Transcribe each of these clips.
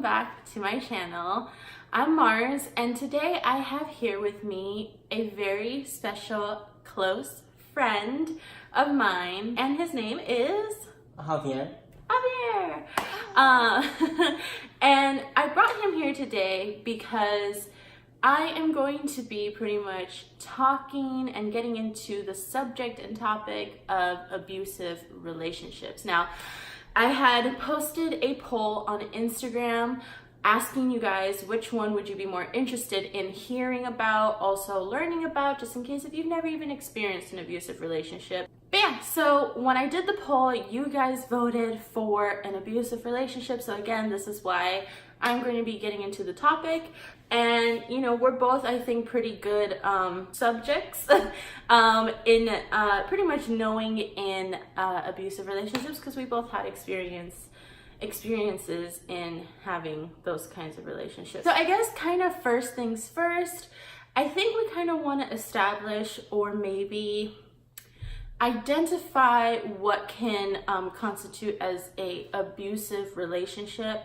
back to my channel. I'm Mars, and today I have here with me a very special close friend of mine, and his name is Javier. And I brought him here today because I am going to be pretty much talking and getting into the subject and topic of abusive relationships. Now, I had posted a poll on Instagram asking you guys which one would you be more interested in hearing about, also learning about, just in case if you've never even experienced an abusive relationship. But yeah, so when I did the poll, you guys voted for an abusive relationship. So again, this is why I'm going to be getting into the topic. And you know, we're both, I think, pretty good subjects in pretty much knowing in abusive relationships, because we both had experiences in having those kinds of relationships. So I guess kind of first things first, I think we kind of want to establish or maybe identify what can constitute as a abusive relationship,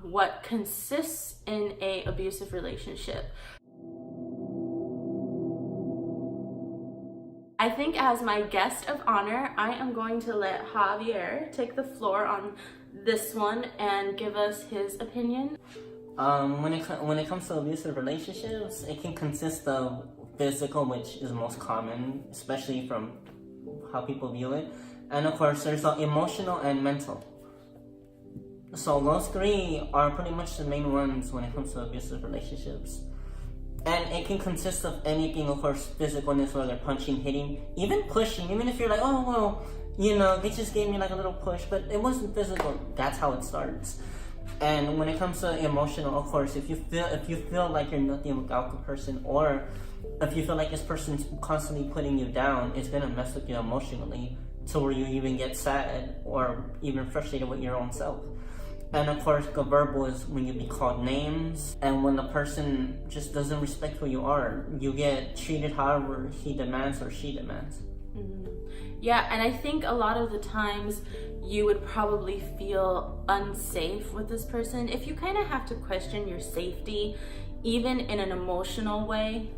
what consists in a abusive relationship. I think as my guest of honor, I am going to let Javier take the floor on this one and give us his opinion. When it comes to abusive relationships, it can consist of physical, which is most common, especially from how people view it, and of course there's emotional and mental. So those three are pretty much the main ones when it comes to abusive relationships. And it can consist of anything, of course, physicalness, whether punching, hitting, even pushing. Even if you're like, oh, well, you know, they just gave me like a little push, but it wasn't physical. That's how it starts. And when it comes to emotional, of course, if you feel like you're nothing without the person, or if you feel like this person's constantly putting you down, it's gonna mess with you emotionally to where you even get sad or even frustrated with your own self. And of course, the verbal is when you be called names, and when the person just doesn't respect who you are, you get treated however he demands or she demands. Mm-hmm. Yeah, and I think a lot of the times you would probably feel unsafe with this person if you kind of have to question your safety, even in an emotional way.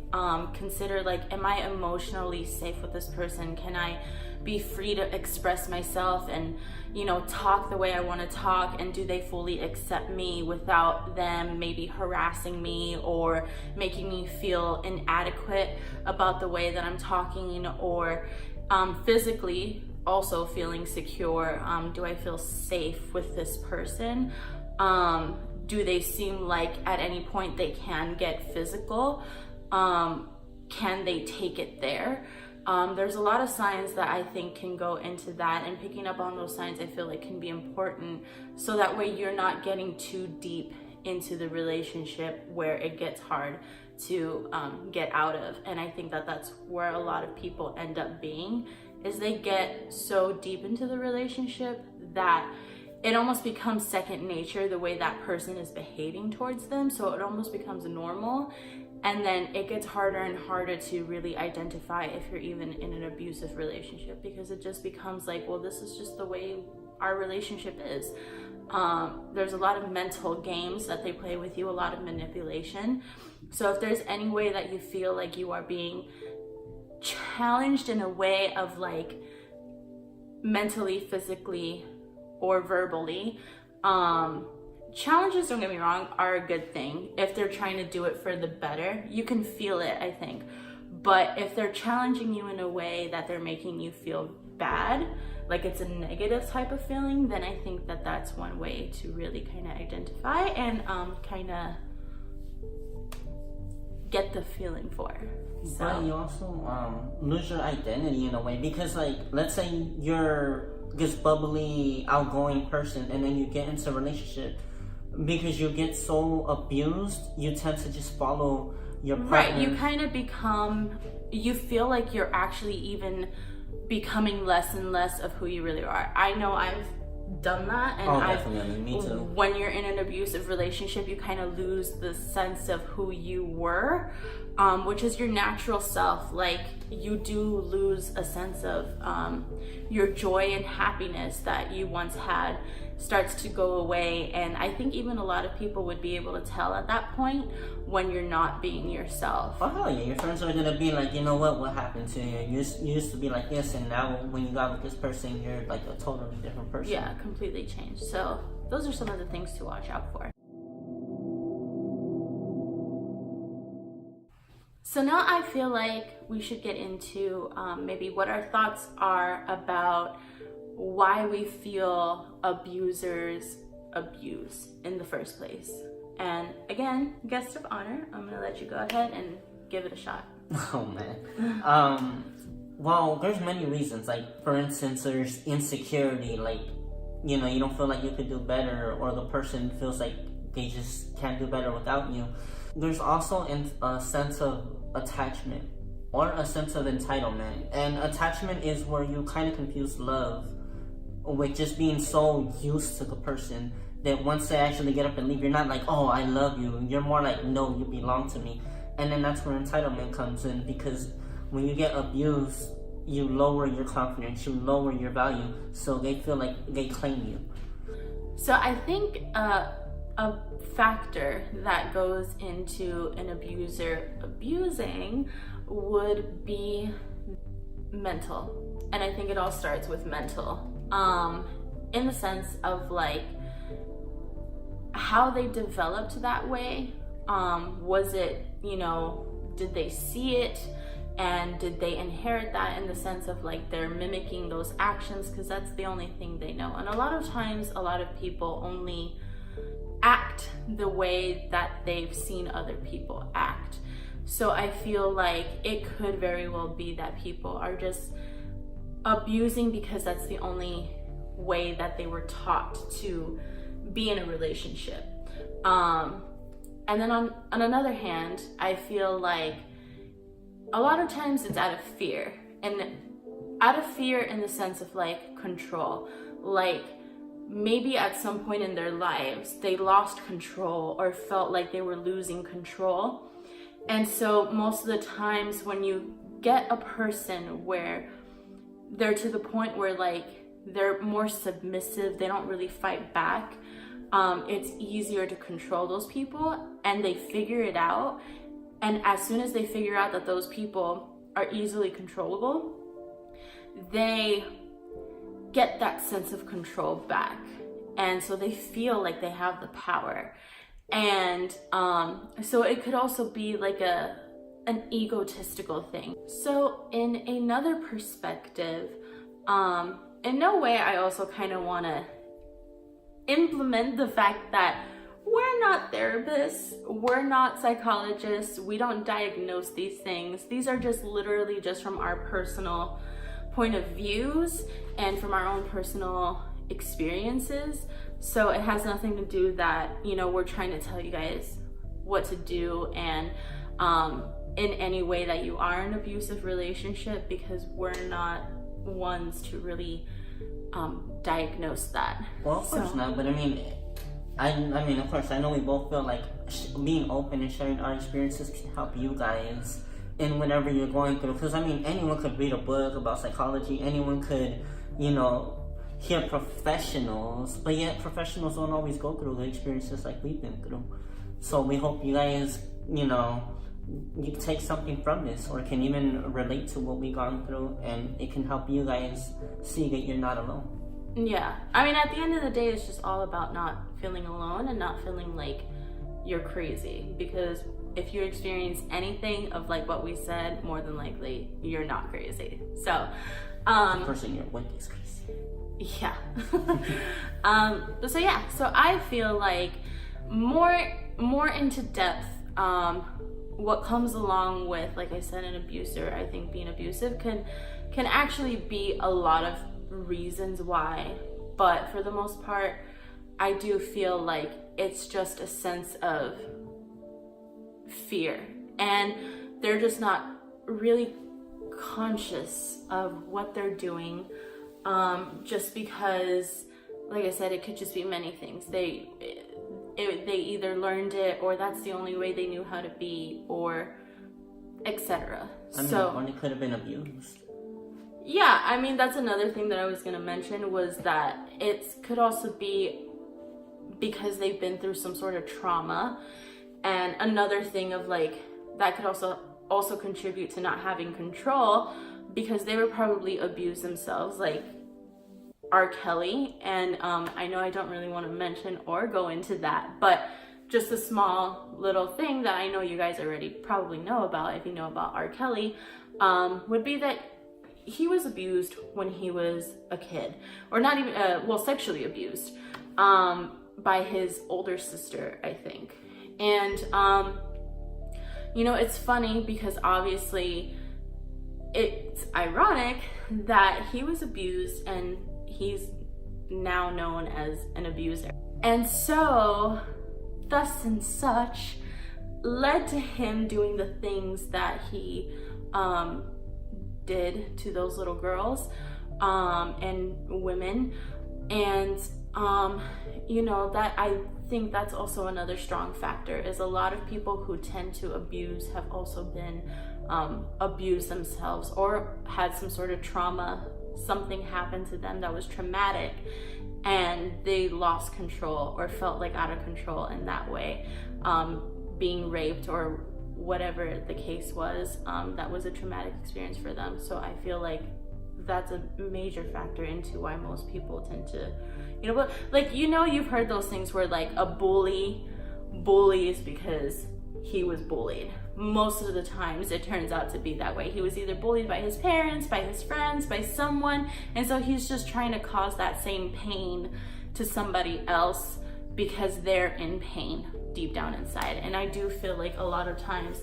Consider, like, am I emotionally safe with this person? Can I be free to express myself and, you know, talk the way I want to talk, and do they fully accept me without them maybe harassing me or making me feel inadequate about the way that I'm talking, or physically also feeling secure? Do I feel safe with this person? Do they seem like at any point they can get physical? Can they take it there? There's a lot of signs that I think can go into that, and picking up on those signs I feel like can be important, so that way you're not getting too deep into the relationship where it gets hard to get out of. And I think that that's where a lot of people end up being, is they get so deep into the relationship that it almost becomes second nature the way that person is behaving towards them. So it almost becomes normal. And then it gets harder and harder to really identify if you're even in an abusive relationship, because it just becomes like, well, this is just the way our relationship is. There's a lot of mental games that they play with you, a lot of manipulation. So if there's any way that you feel like you are being challenged in a way of, like, mentally, physically, or verbally, challenges, don't get me wrong, are a good thing. If they're trying to do it for the better, you can feel it, I think. But if they're challenging you in a way that they're making you feel bad, like it's a negative type of feeling, then I think that that's one way to really kind of identify and kind of get the feeling for. So. But you also lose your identity in a way, because, like, let's say you're this bubbly, outgoing person, and then you get into a relationship. Because you get so abused, you tend to just follow your partner. Right, you kind of you feel like you're actually even becoming less and less of who you really are. I know I've done that, and definitely, me too. When you're in an abusive relationship, you kind of lose the sense of who you were, which is your natural self. Like, you do lose a sense of your joy and happiness that you once had, starts to go away. And I think even a lot of people would be able to tell at that point when you're not being yourself. Oh yeah, your friends are gonna be like, you know what happened to you? You used to be like this, and now when you got with this person, you're like a totally different person. Yeah, completely changed. So those are some of the things to watch out for. So now I feel like we should get into maybe what our thoughts are about why we feel abusers abuse in the first place. And again, guest of honor, I'm gonna let you go ahead and give it a shot. Oh man. Well, there's many reasons. Like, for instance, there's insecurity. Like, you know, you don't feel like you could do better, or the person feels like they just can't do better without you. There's also a sense of attachment or a sense of entitlement. And attachment is where you kind of confuse love with just being so used to the person that once they actually get up and leave, you're not like, oh, I love you. You're more like, no, you belong to me. And then that's where entitlement comes in, because when you get abused, you lower your confidence, you lower your value, so they feel like they claim you. So I think a factor that goes into an abuser abusing would be mental. And I think it all starts with mental. In the sense of like how they developed that way. Was it, you know, did they see it? And did they inherit that in the sense of like they're mimicking those actions because that's the only thing they know? And a lot of times, a lot of people only act the way that they've seen other people act. So I feel like it could very well be that people are just abusing because that's the only way that they were taught to be in a relationship. And then on another hand, I feel like a lot of times it's out of fear, and out of fear in the sense of like control. Like maybe at some point in their lives, they lost control or felt like they were losing control. And so most of the times when you get a person where they're to the point where like they're more submissive, they don't really fight back, it's easier to control those people, and they figure it out. And as soon as they figure out that those people are easily controllable, they get that sense of control back. And so they feel like they have the power. And so it could also be like an egotistical thing. So in another perspective, in no way I also kind of want to implement the fact that we're not therapists, we're not psychologists, we don't diagnose these things. These are just literally just from our personal point of views and from our own personal experiences. So it has nothing to do that, you know, we're trying to tell you guys what to do and in any way that you are in an abusive relationship, because we're not ones to really diagnose that. Well, of course not, but I mean, of course, I know we both feel like being open and sharing our experiences can help you guys in whatever you're going through. Because, I mean, anyone could read a book about psychology. Anyone could, you know, hear professionals. But yet, professionals don't always go through the experiences like we've been through. So we hope you guys, you know, you take something from this, or can even relate to what we've gone through. And it can help you guys see that you're not alone. Yeah, I mean, at the end of the day, it's just all about not feeling alone and not feeling like you're crazy. Because if you experience anything of like what we said, more than likely you're not crazy. So, the person you're with is crazy. Yeah. So I feel like more into depth, what comes along with, like I said, an abuser. I think being abusive can actually be a lot of reasons why, but for the most part I do feel like it's just a sense of fear, and they're just not really conscious of what they're doing, just because, like I said, it could just be many things. They either learned it, or that's the only way they knew how to be, or etc. I mean, or they could have been abused. Yeah, I mean, that's another thing that I was going to mention, was that it could also be because they've been through some sort of trauma. And another thing of like, that could also contribute to not having control, because they were probably abused themselves, like R. Kelly. And I know I don't really want to mention or go into that, but just a small little thing that I know you guys already probably know about, if you know about R. Kelly, would be that he was abused when he was a kid, or not even, sexually abused by his older sister, I think. And, it's funny because obviously it's ironic that he was abused and he's now known as an abuser. And so, thus and such, led to him doing the things that he did to those little girls and women. And that, I think that's also another strong factor, is a lot of people who tend to abuse have also been abused themselves, or had some sort of trauma. Something happened to them that was traumatic, and they lost control or felt like out of control in that way, being raped or whatever the case was. That was a traumatic experience for them. So I feel like that's a major factor into why most people tend to, but like, you've heard those things where like a bully bullies because he was bullied. Most of the times it turns out to be that way. He was either bullied by his parents, by his friends, by someone, and so he's just trying to cause that same pain to somebody else because they're in pain deep down inside. And I do feel like a lot of times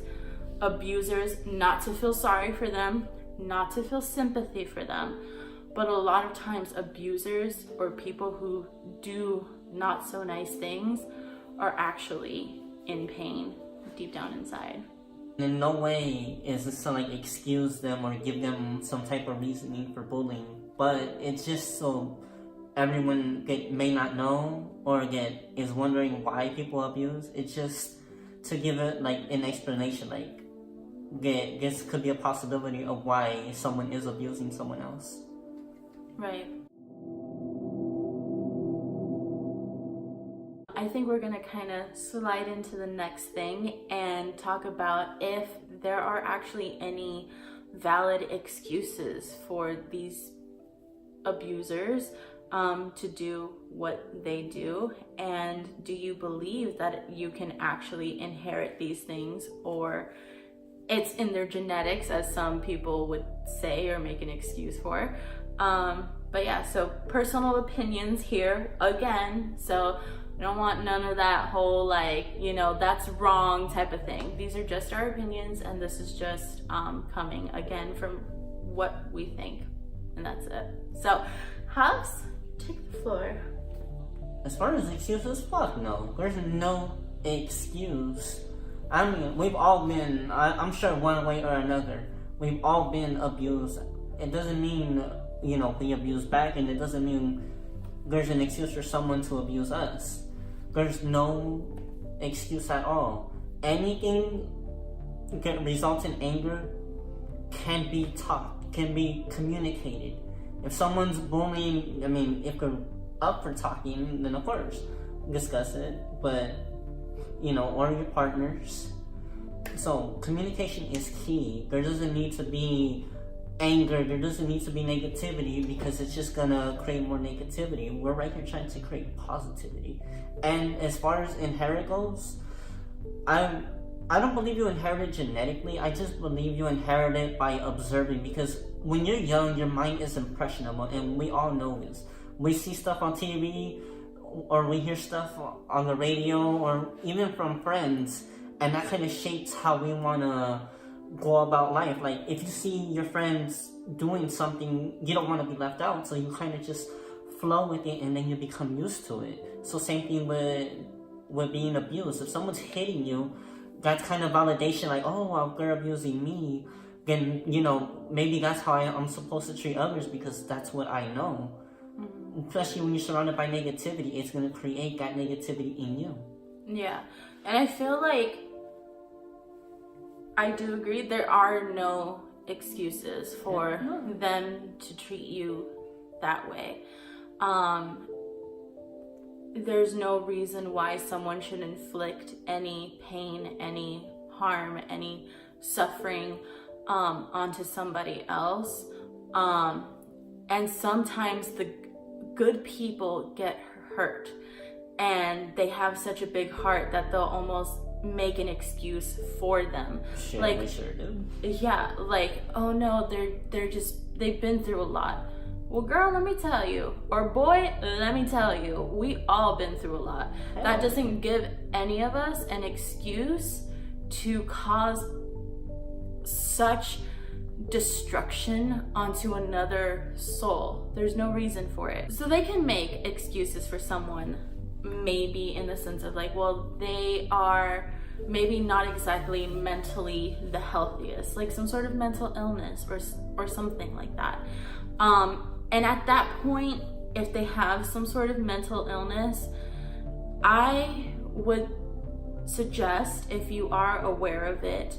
abusers, not to feel sorry for them, not to feel sympathy for them, but a lot of times abusers or people who do not so nice things are actually in pain deep down inside. In no way is this to like excuse them or give them some type of reasoning for bullying, but it's just so everyone may not know or is wondering why people abuse. It's just to give it like an explanation, like this could be a possibility of why someone is abusing someone else. Right. I think we're gonna kind of slide into the next thing and talk about if there are actually any valid excuses for these abusers to do what they do, and do you believe that you can actually inherit these things, or it's in their genetics, as some people would say or make an excuse for. But yeah, so personal opinions here again. So I don't want none of that whole like, that's wrong type of thing. These are just our opinions, and this is just coming again from what we think, and that's it. So, Hobbs, take the floor. As far as excuses, fuck no. There's no excuse. I mean, we've all been, I'm sure one way or another, we've all been abused. It doesn't mean, we abuse back, and it doesn't mean there's an excuse for someone to abuse us. There's no excuse at all. Anything that results in anger can be talked, can be communicated. If someone's bullying, if they're up for talking, then of course, discuss it. But, or your partners. So, communication is key. There doesn't need to be anger, there doesn't need to be negativity, because it's just gonna create more negativity. We're right here trying to create positivity. And as far as inherit goes, I don't believe you inherit it genetically. I just believe you inherit it by observing, because when you're young, your mind is impressionable, and we all know this. We see stuff on TV, or we hear stuff on the radio, or even from friends, and that kind of shapes how we want to go about life. Like, if you see your friends doing something, you don't want to be left out, so you kind of just flow with it, and then you become used to it. So same thing with being abused. If someone's hitting you, that's kind of validation, like, oh, well, they're abusing me, then, maybe that's how I'm supposed to treat others, because that's what I know. Mm-hmm. Especially when you're surrounded by negativity, it's going to create that negativity in you. Yeah, and I feel like I do agree there are no excuses for them to treat you that way. There's no reason why someone should inflict any pain, any harm, any suffering onto somebody else. And sometimes the good people get hurt, and they have such a big heart that they'll almost make an excuse for them. Sure, like, we sure do. Yeah, like, oh no, they've been through a lot. Well, girl, let me tell you, or boy, let me tell you, we all been through a lot. Hell. That doesn't give any of us an excuse to cause such destruction onto another soul. There's no reason for it. So they can make excuses for someone, maybe in the sense of like, well, they are maybe not exactly mentally the healthiest, like some sort of mental illness or something like that. And at that point, if they have some sort of mental illness, I would suggest, if you are aware of it,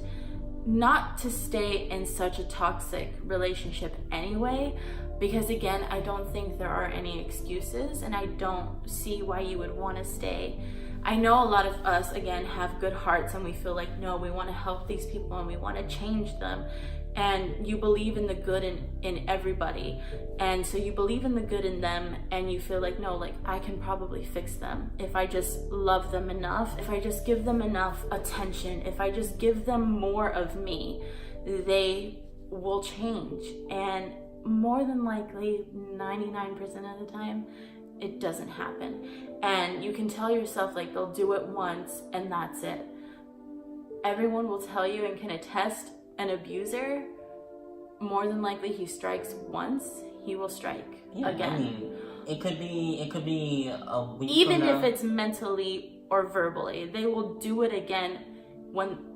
not to stay in such a toxic relationship anyway, because again, I don't think there are any excuses, and I don't see why you would want to stay. I know a lot of us, again, have good hearts, and we feel like, no, we want to help these people and we want to change them. And you believe in the good in everybody. And so you believe in the good in them, and you feel like, no, like, I can probably fix them if I just love them enough, if I just give them enough attention, if I just give them more of me, they will change. And more than likely, 99% of the time, it doesn't happen. And you can tell yourself, like, they'll do it once and that's it. Everyone will tell you and can attest, an abuser, more than likely he strikes once, he will strike again. I mean, it could be a week even from now. if it's mentally or verbally, they will do it again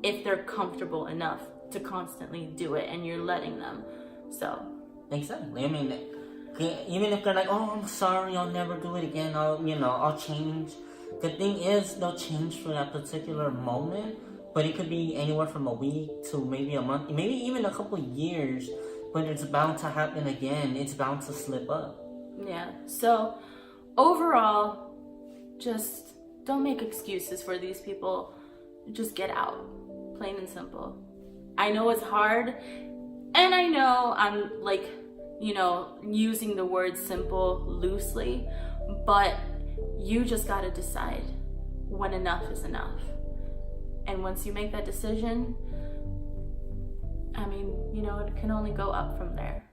if they're comfortable enough to constantly do it and you're letting them. So exactly. I mean, even if they're like, oh, I'm sorry, I'll never do it again, I'll change. The thing is, they'll change for that particular moment. But it could be anywhere from a week to maybe a month, maybe even a couple years. But it's bound to happen again. It's bound to slip up. Yeah. So overall, just don't make excuses for these people. Just get out. Plain and simple. I know it's hard. And I know I'm like, using the word simple loosely. But you just got to decide when enough is enough. And once you make that decision, I mean, it can only go up from there.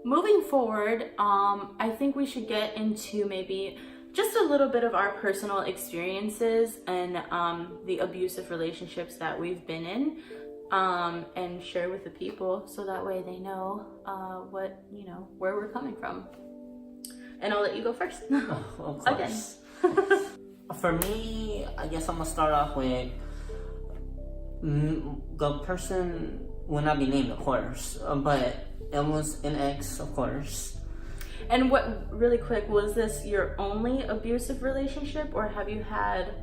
Moving forward, I think we should get into maybe just a little bit of our personal experiences and the abusive relationships that we've been in, and share with the people so that way they know what, where we're coming from. And I'll let you go first. Oh, of course. Again. For me, I guess I'm gonna start off with the person will not be named, of course, but it was an ex, of course. And what, really quick, was this your only abusive relationship, or have you had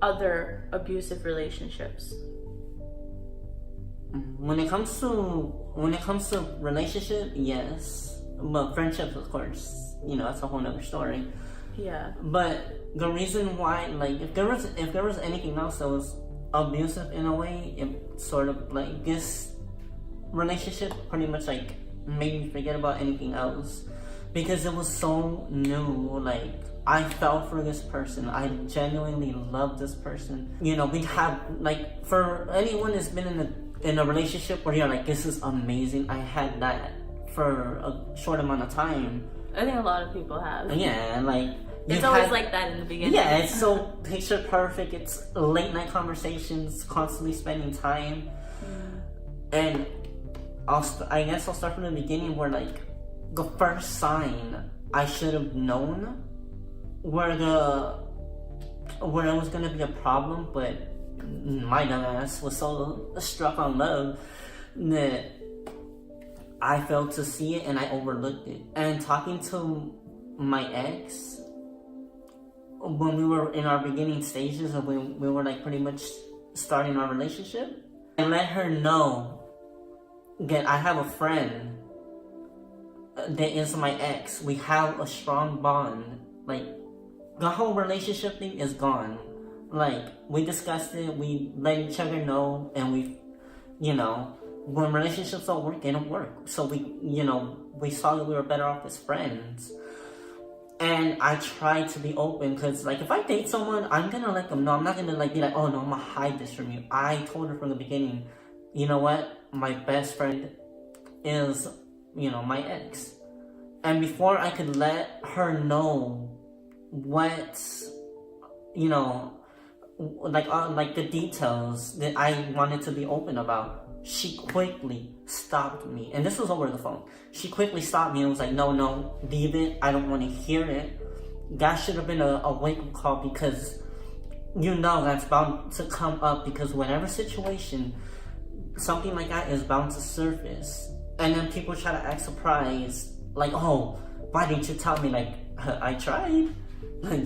other abusive relationships? When it comes to relationship, yes, but friendships, of course, that's a whole nother story. Yeah. But the reason why, like, if there was anything else that was abusive in a way, it sort of like this relationship pretty much like made me forget about anything else, because it was so new. Like, I fell for this person. I genuinely love this person. We have, like, for anyone that's been in a relationship where you're like, this is amazing. I had that for a short amount of time. I think a lot of people have. Yeah, and like, it's always like that in the beginning. Yeah, it's so picture perfect. It's late night conversations, constantly spending time. And I guess I'll start from the beginning, where like the first sign I should have known where it was gonna be a problem, but my dumbass was so struck on love that I failed to see it and I overlooked it. And talking to my ex, when we were in our beginning stages of when we were like pretty much starting our relationship. I let her know that I have a friend that is my ex. We have a strong bond. Like, the whole relationship thing is gone. Like, we discussed it, we let each other know, and we, when relationships don't work, they don't work. So we saw that we were better off as friends. And I try to be open, because, like, if I date someone, I'm gonna let them know. I'm not gonna, like, be like, oh, no, I'm gonna hide this from you. I told her from the beginning, you know what? My best friend is, my ex. And before I could let her know what, like the details that I wanted to be open about, she quickly stopped me. And this was over the phone. She quickly stopped me and was like, no, leave it. I don't want to hear it. That should have been a wake-up call, because that's bound to come up, because whatever situation, something like that is bound to surface. And then people try to act surprised, like, oh, why didn't you tell me? Like, I tried.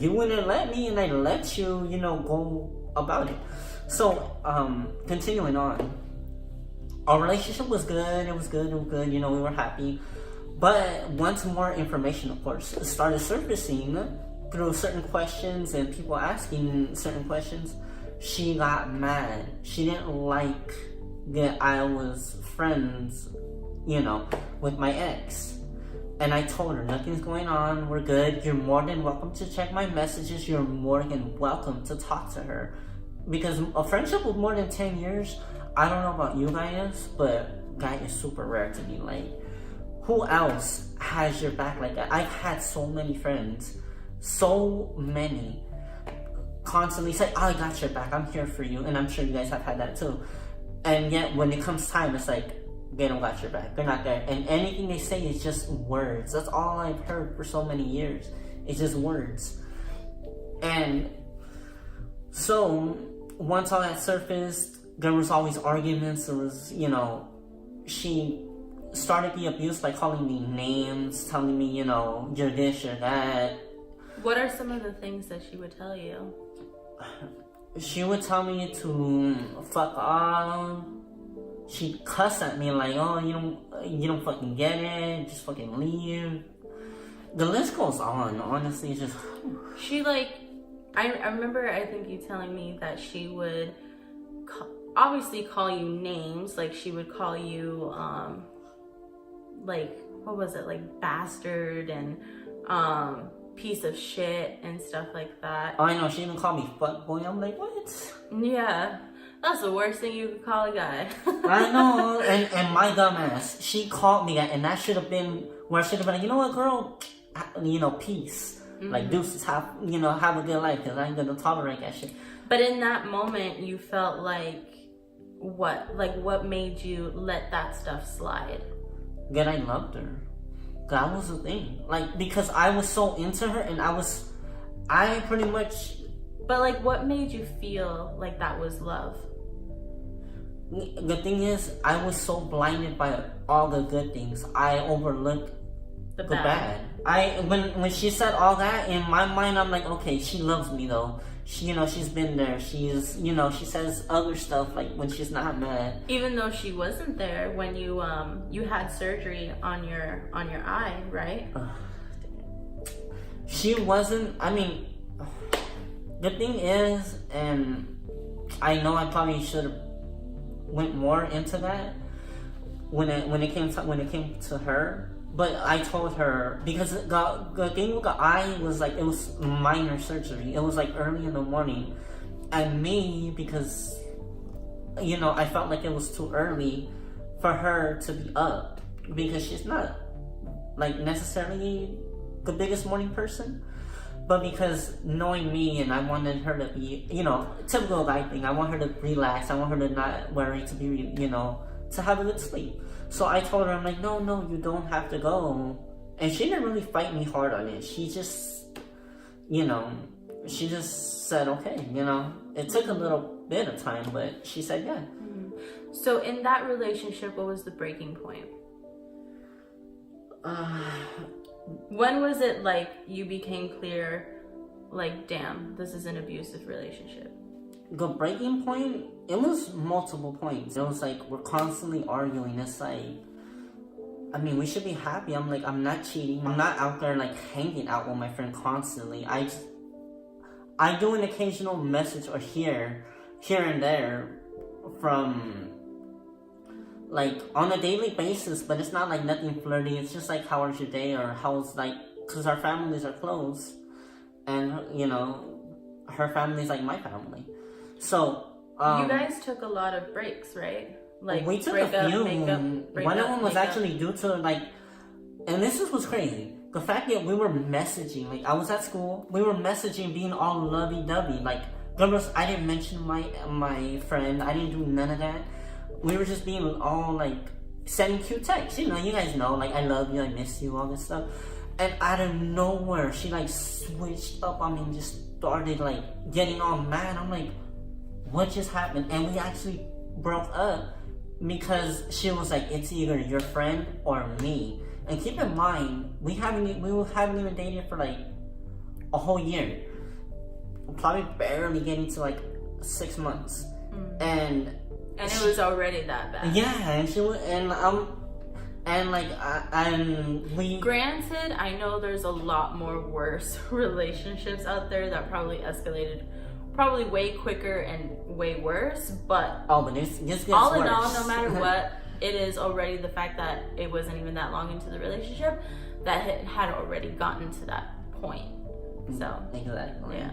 You wouldn't let me, and I let you, go about it. So, continuing on. Our relationship was good, it was good, we were happy. But once more information, of course, started surfacing through certain questions and people asking certain questions, she got mad. She didn't like that I was friends, with my ex. And I told her, nothing's going on, we're good. You're more than welcome to check my messages. You're more than welcome to talk to her. Because a friendship with more than 10 years, I don't know about you guys, but that is super rare to me. Like, who else has your back like that? I've had so many friends, so many, constantly say, I got your back, I'm here for you. And I'm sure you guys have had that too. And yet, when it comes time, it's like, they don't got your back. They're not there. And anything they say is just words. That's all I've heard for so many years. It's just words. And so, once all that surfaced, there was always arguments. There was, she started the abuse by calling me names, telling me, you're this, you're that. What are some of the things that she would tell you? She would tell me to fuck off. She'd cuss at me like, oh, you don't fucking get it, just fucking leave. The list goes on, honestly, it's just... She, like, I remember, I think you telling me that she would obviously call you names, like she would call you, like, what was it, like bastard and piece of shit and stuff like that. I know, she even called me fuckboy. I'm like, what? Yeah. That's the worst thing you could call a guy. I know, and my dumb ass, she called me that, and that should have been where I should have been like, you know what, girl, peace. Mm-hmm. Like, deuces, have a good life, because I ain't gonna tolerate that shit. But in that moment, you felt like, what? Like, what made you let that stuff slide? That I loved her. That was the thing. Like, because I was so into her, and I pretty much... But, like, what made you feel like that was love? The thing is, I was so blinded by all the good things, I overlooked the bad. When she said all that, in my mind, I'm like, okay, she loves me though. She, she's been there. She's, she says other stuff like when she's not mad. Even though she wasn't there when you had surgery on your eye, right? She wasn't. I mean, the thing is, and I know I probably should have went more into that when it came to her. But I told her, because the thing with the eye was like, it was minor surgery. It was like early in the morning. And me, because, I felt like it was too early for her to be up. Because she's not, like, necessarily the biggest morning person. But because knowing me, and I wanted her to be, typical guy thing. I want her to relax. I want her to not worry, to be, to have a good sleep. So I told her, I'm like, no, you don't have to go. And she didn't really fight me hard on it. She just, she just said, okay, It took a little bit of time, but she said, yeah. Mm-hmm. So in that relationship, what was the breaking point? When was it like you became clear, like, damn, this is an abusive relationship? the breaking point, it was multiple points. It was like, we're constantly arguing. It's like, I mean, we should be happy. I'm like, I'm not cheating. I'm not out there like hanging out with my friend constantly. I do an occasional message or here and there from like on a daily basis, but it's not like nothing flirty. It's just like, how was your day, or how's like, because our families are close, and you know, her family's like my family. So you guys took a lot of breaks, right? Like, we took a few. One of them was actually due to like, and this was crazy. The fact that we were messaging, like I was at school, we were messaging, being all lovey-dovey. Like, I didn't mention my friend. I didn't do none of that. We were just being all like sending cute texts. You know, you guys know, like, I love you, I miss you, all this stuff. And out of nowhere, she like switched up on me and just started like getting all mad. I'm like, what just happened? And we actually broke up because she was like, it's either your friend or me. And keep in mind, we haven't even dated for like a whole year. Probably barely getting to like 6 months. And it was already that bad. Yeah, and she was, we. Granted, I know there's a lot more worse relationships out there that probably escalated probably way quicker and way worse, but this gets all in worse. all, no matter what, it is already the fact that it wasn't even that long into the relationship that it had already gotten to that point. So exactly, yeah.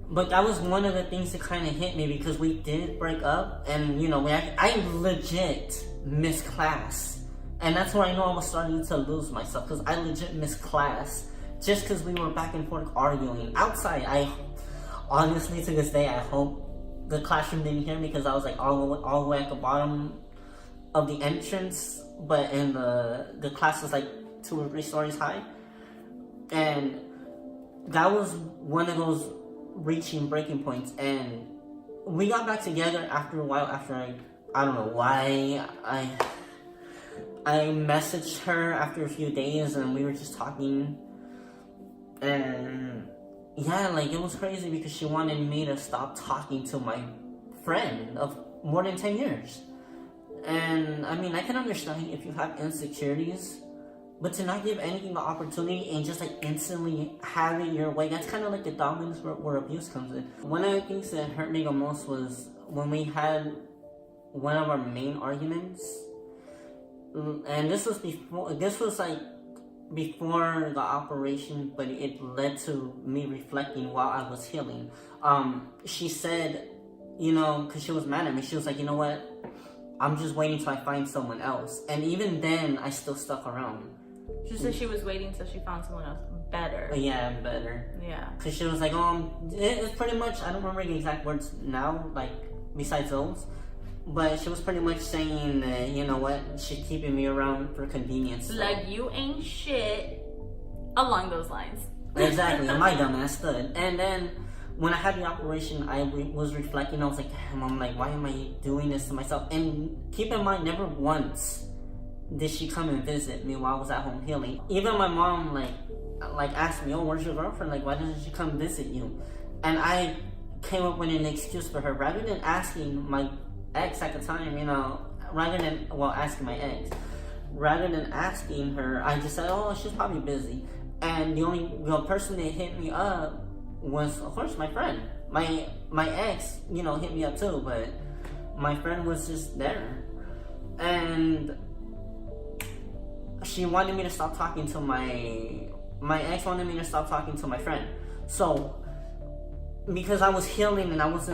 But that was one of the things that kind of hit me, because we did break up, and you know, I legit missed class, and that's where I know I was starting to lose myself, because I legit missed class just because we were back and forth arguing outside. I honestly, to this day, I hope the classroom didn't hear me, because I was like all the way at the bottom of the entrance, but in the class was like 2 or 3 stories high, and that was one of those reaching breaking points. And we got back together after a while. After I don't know why I messaged her after a few days, and we were just talking, and yeah, like, it was crazy because she wanted me to stop talking to my friend of more than 10 years. And I mean, I can understand if you have insecurities, but to not give anything the opportunity and just like instantly have it your way, that's kind of like the dominance where abuse comes in. One of the things that hurt me the most was when we had one of our main arguments, and this was like before the operation, but it led to me reflecting while I was healing. She said, you know, because she was mad at me, she was like, you know what, I'm just waiting till I find someone else. And even then, I still stuck around. She said she was waiting till she found someone else better. Yeah, better. Yeah. Because she was like, it's pretty much, I don't remember the exact words now, like, besides those, but she was pretty much saying that, you know what, she's keeping me around for convenience. So. Like, you ain't shit, along those lines. Exactly, my dumbass stood. And then, when I had the operation, I was reflecting, I was like, damn, I'm like, why am I doing this to myself? And keep in mind, never once did she come and visit me while I was at home healing. Even my mom, like asked me, oh, where's your girlfriend? Like, why doesn't she come visit you? And I came up with an excuse for her, rather than asking my ex at the time, you know, asking my ex, rather than asking her, I just said, oh, she's probably busy. And the person that hit me up was, of course, my friend. My ex, you know, hit me up too, but my friend was just there. And she wanted me to stop talking to my ex wanted me to stop talking to my friend. So, because I was healing and I was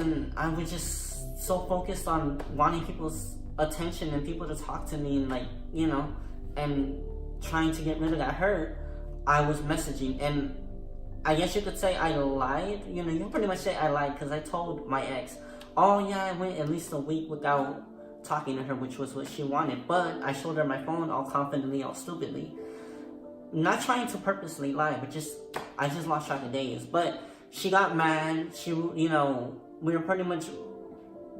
just so focused on wanting people's attention and people to talk to me and, like, you know, and trying to get rid of that hurt, I was messaging. And I guess you could say I lied. You know, you can pretty much say I lied, because I told my ex, oh yeah, I went at least a week without talking to her, which was what she wanted. But I showed her my phone all confidently, all stupidly. Not trying to purposely lie, but I just lost track of days. But she got mad. She, you know, we were pretty much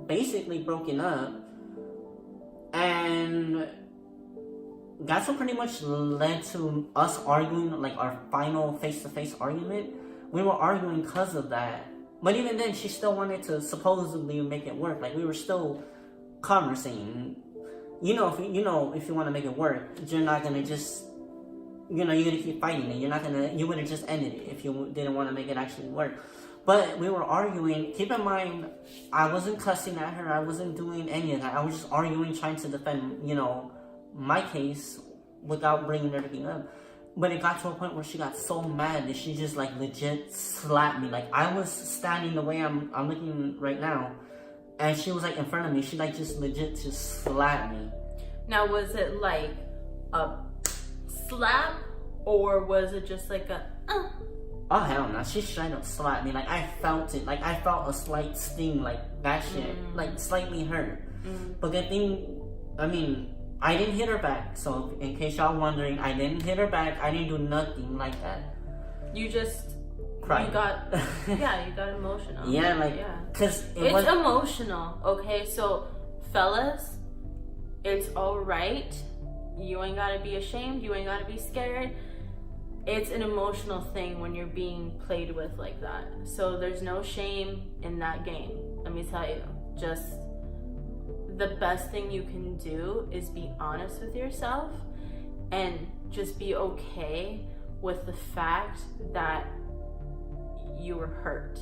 basically broken up. And that's what pretty much led to us arguing, like our final face-to-face argument. We were arguing because of that. But even then, she still wanted to supposedly make it work. Like, we were still conversing. You know, if you want to make it work, you're not gonna just, you're gonna keep fighting it. You would have just ended it if you didn't want to make it actually work. But we were arguing. Keep in mind, I wasn't cussing at her. I wasn't doing any of that. I was just arguing, trying to defend, my case without bringing everything up. But it got to a point where she got so mad that she just, like, legit slapped me. Like, I was standing the way I'm looking right now, and she was, like, in front of me. She, like, just legit just slapped me. Now, was it like a slap, or was it just like a Oh, hell no. She straight up slapped me. Like, I felt it. Like, I felt a slight sting. Like, that shit, like, slightly hurt. But the thing, I mean, I didn't hit her back. So, in case y'all wondering, I didn't hit her back. I didn't do nothing like that. You just cried. You got emotional. Yeah, like, because it's emotional. Okay, so fellas, it's all right. You ain't gotta be ashamed. You ain't gotta be scared. It's an emotional thing when you're being played with like that. So there's no shame in that game. Let me tell you, just the best thing you can do is be honest with yourself and just be okay with the fact that you were hurt,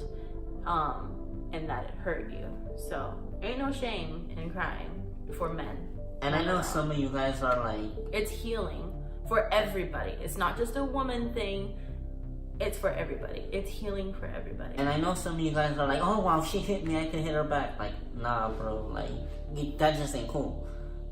and that it hurt you. So ain't no shame in crying for men. And I know some of you guys are like, it's healing for everybody. It's not just a woman thing. It's for everybody. It's healing for everybody. And I know some of you guys are like, oh wow, she hit me, I can hit her back. Like, nah, bro. Like, that just ain't cool.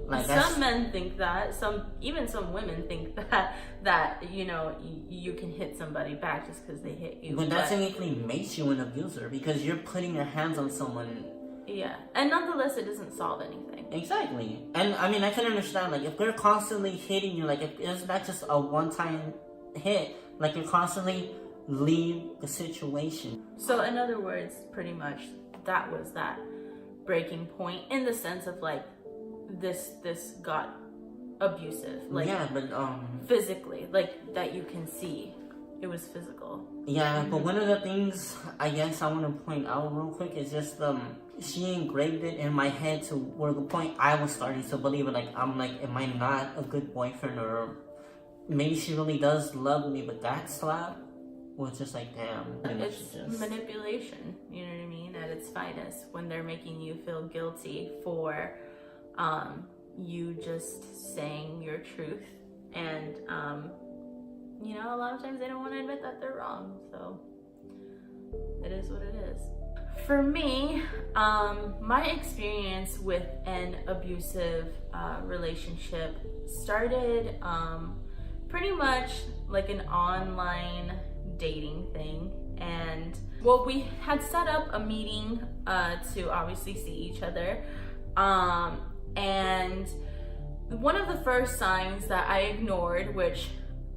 Like, some men think that. Even some women think that you can hit somebody back just because they hit you. But that technically makes you an abuser because you're putting your hands on someone. Yeah, and nonetheless, it doesn't solve anything. Exactly. And I mean, I can understand, like, if they're constantly hitting you, like, if it's not just a one-time hit, like, you're constantly leave the situation. So in other words, pretty much that was that breaking point in the sense of like this got abusive, like, yeah, but physically, like, that you can see it was physical. Yeah, but one of the things I guess I want to point out real quick is just she engraved it in my head to where the point I was starting to believe it. Like, I'm like, am I not a good boyfriend, or maybe she really does love me? But that slap was just like, damn. It's manipulation, you know what I mean, at its finest, when they're making you feel guilty for you just saying your truth. And a lot of times they don't want to admit that they're wrong, so it is what it is. For me, my experience with an abusive relationship started pretty much like an online dating thing. And well, we had set up a meeting to obviously see each other, and one of the first signs that I ignored, which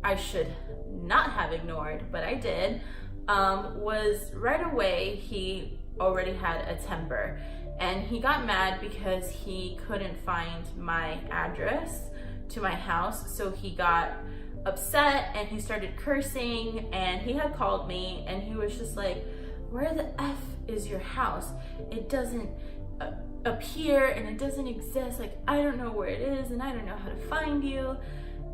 I should not have ignored, but I did, was right away he already had a temper, and he got mad because he couldn't find my address to my house. So he got upset and he started cursing, and he had called me and he was just like, where the F is your house? It doesn't appear and it doesn't exist. Like, I don't know where it is and I don't know how to find you.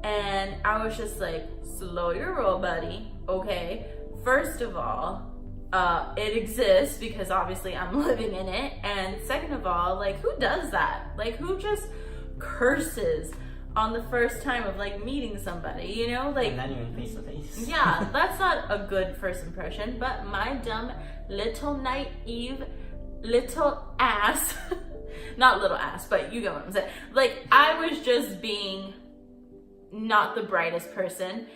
And I was just like, slow your roll, buddy. Okay, first of all, it exists because obviously I'm living in it. And second of all, like, who does that? Like, who just curses on the first time of like meeting somebody, like, and not even face to face. Yeah, that's not a good first impression. But my dumb little naive little ass, not little ass, but you get what I'm saying. Like, I was just being not the brightest person,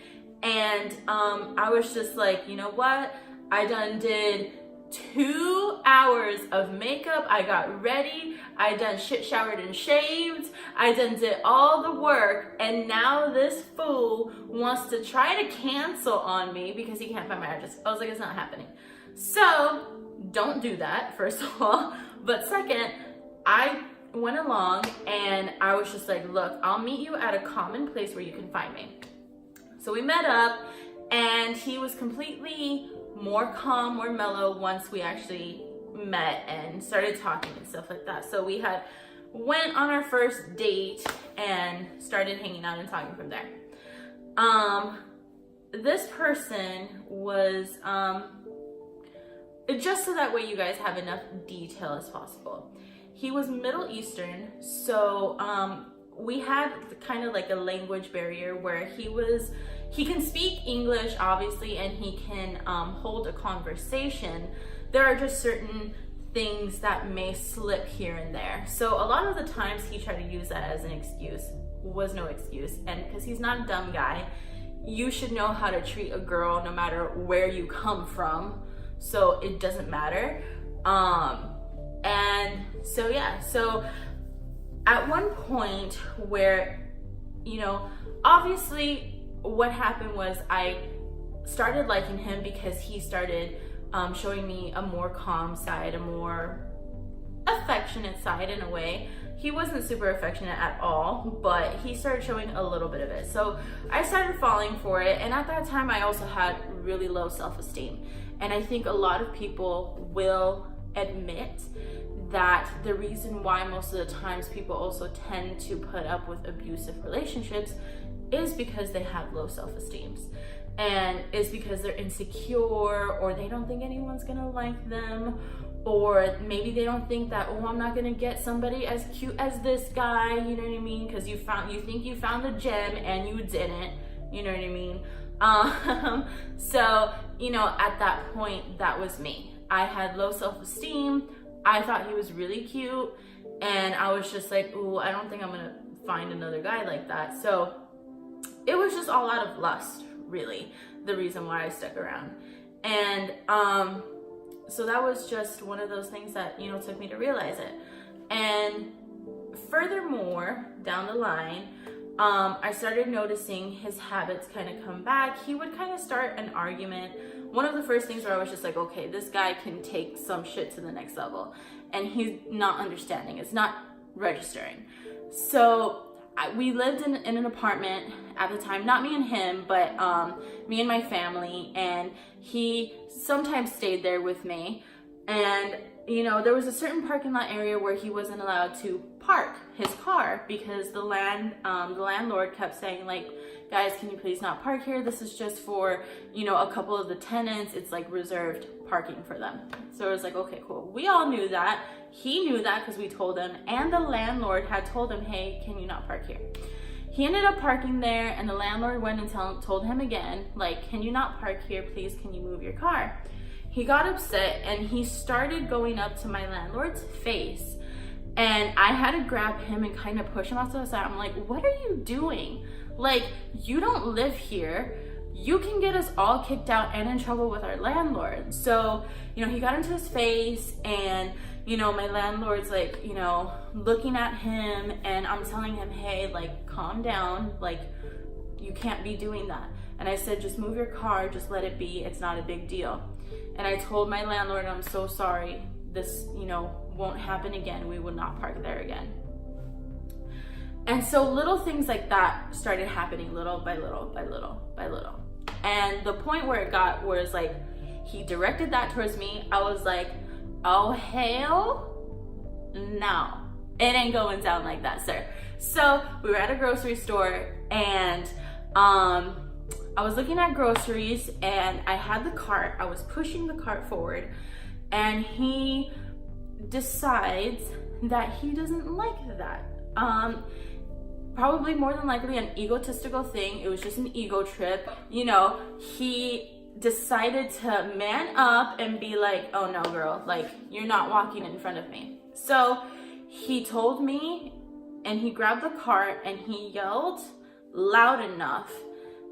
and I was just like, you know what, I done did 2 hours of makeup, I got ready, I done shit showered and shaved, I done did all the work, and now this fool wants to try to cancel on me because he can't find my address. I was like, it's not happening. So don't do that, first of all. But second, I went along and I was just like, look, I'll meet you at a common place where you can find me. So we met up, and he was completely more calm, more mellow once we actually met and started talking and stuff like that. So we had went on our first date and started hanging out and talking from there. This person was, just so that way you guys have enough detail as possible. He was Middle Eastern, so we had kind of like a language barrier where he can speak English, obviously, and he can hold a conversation. There are just certain things that may slip here and there. So a lot of the times he tried to use that as an excuse. Was no excuse. And because he's not a dumb guy, you should know how to treat a girl no matter where you come from. So it doesn't matter. And so yeah, so at one point where, you know, obviously what happened was I started liking him because he started showing me a more calm side, a more affectionate side in a way. He wasn't super affectionate at all, but he started showing a little bit of it. So I started falling for it. And at that time, I also had really low self-esteem. And I think a lot of people will admit that the reason why most of the times people also tend to put up with abusive relationships is because they have low self-esteem. And it's because they're insecure, or they don't think anyone's gonna like them, or maybe they don't think that, oh, I'm not gonna get somebody as cute as this guy, you know what I mean? Because you think you found the gem and you didn't, you know what I mean? So, you know, at that point, that was me. I had low self-esteem. I thought he was really cute, and I was just like, ooh, I don't think I'm gonna find another guy like that. So it was just all out of lust, really, the reason why I stuck around. And so that was just one of those things that, you know, took me to realize it. And furthermore, down the line, I started noticing his habits kind of come back. He would kind of start an argument. One of the first things where I was just like, okay, this guy can take some shit to the next level, and he's not understanding. It's not registering. So we lived in an apartment at the time, not me and him, but me and my family, and he sometimes stayed there with me. And, you know, there was a certain parking lot area where he wasn't allowed to park his car because the landlord kept saying, like, guys, can you please not park here? This is just for, you know, a couple of the tenants. It's like reserved parking for them. So it was like, okay, cool. We all knew that. He knew that because we told him, and the landlord had told him, hey, can you not park here? He ended up parking there, and the landlord went and told him again, like, can you not park here? Please, can you move your car? He got upset, and he started going up to my landlord's face, and I had to grab him and kind of push him off to the side. I'm like, what are you doing? Like, you don't live here. You can get us all kicked out and in trouble with our landlord. So, you know, he got into his face, and, you know, my landlord's like, you know, looking at him, and I'm telling him, hey, like, calm down. Like, you can't be doing that. And I said, just move your car, just let it be. It's not a big deal. And I told my landlord, I'm so sorry. This, you know, won't happen again. We will not park there again. And so little things like that started happening little by little by little by little. And the point where it got was like, he directed that towards me. I was like, oh, hell no. It ain't going down like that, sir. So we were at a grocery store, and I was looking at groceries, and I had the cart. I was pushing the cart forward, and he decides that he doesn't like that. Probably more than likely an egotistical thing. It was just an ego trip. You know, he decided to man up and be like, oh no, girl, like, you're not walking in front of me. So he told me, and he grabbed the cart, and he yelled loud enough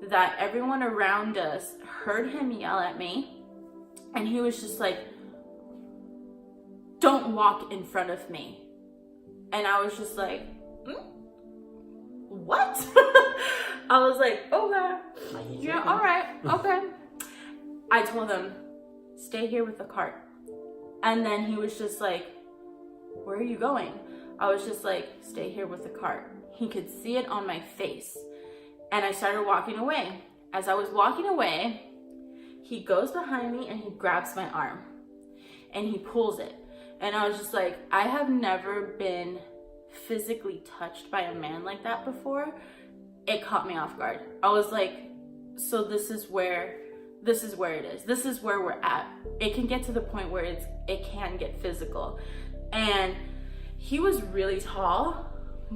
that everyone around us heard him yell at me. And he was just like, don't walk in front of me. And I was just like, what? I was like, okay, yeah, all right, okay. I told him, stay here with the cart. And then he was just like, where are you going? I was just like, stay here with the cart. He could see it on my face. And I started walking away. As I was walking away, he goes behind me and he grabs my arm and he pulls it. And I was just like, I have never been physically touched by a man like that before. It caught me off guard. I was like, so this is where it is. This is where we're at. It can get to the point where it can get physical. And he was really tall,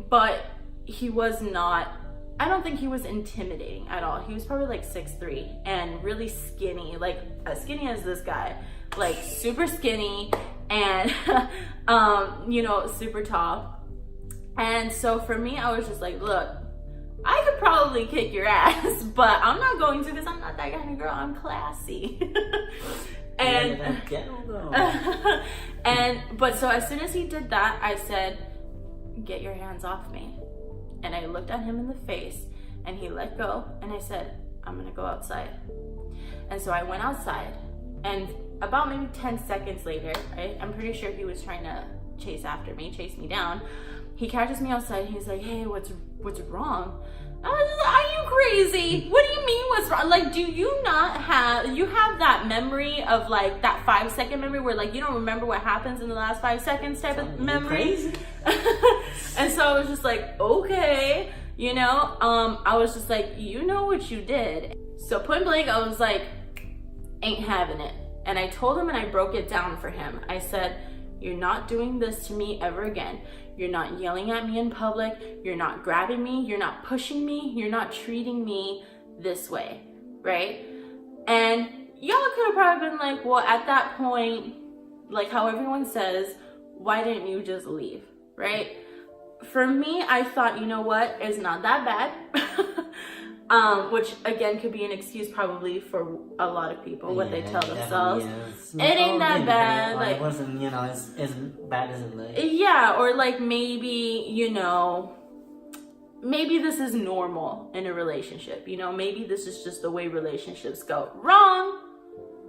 but he was not, I don't think he was intimidating at all. He was probably like 6'3" and really skinny, like as skinny as this guy, like super skinny and, you know, super tall. And so for me, I was just like, look, I could probably kick your ass, but I'm not going to because I'm not that kind of girl. I'm classy. But so as soon as he did that, I said, get your hands off me. And I looked at him in the face and he let go. And I said, I'm going to go outside. And so I went outside, and about maybe 10 seconds later, right, I'm pretty sure he was trying to chase me down. He catches me outside and he's like, hey, what's wrong? I was just like, are you crazy? What do you mean what's wrong? Like, do you not have, you have that memory of like that 5-second memory where like you don't remember what happens in the last 5 seconds type of memory? Crazy. And so I was just like, okay, you know, I was just like, you know what you did. So point blank, I was like, ain't having it. And I told him and I broke it down for him. I said, you're not doing this to me ever again. You're not yelling at me in public. You're not grabbing me. You're not pushing me. You're not treating me this way, right? And y'all could have probably been like, well, at that point, like how everyone says, why didn't you just leave, right? For me, I thought, you know what? It's not that bad. Which again could be an excuse probably for a lot of people, what they tell themselves. It ain't that bad. Like, it wasn't, you know, as bad as it looked. Yeah, or like maybe, you know, maybe this is normal in a relationship. You know, maybe this is just the way relationships go. Wrong,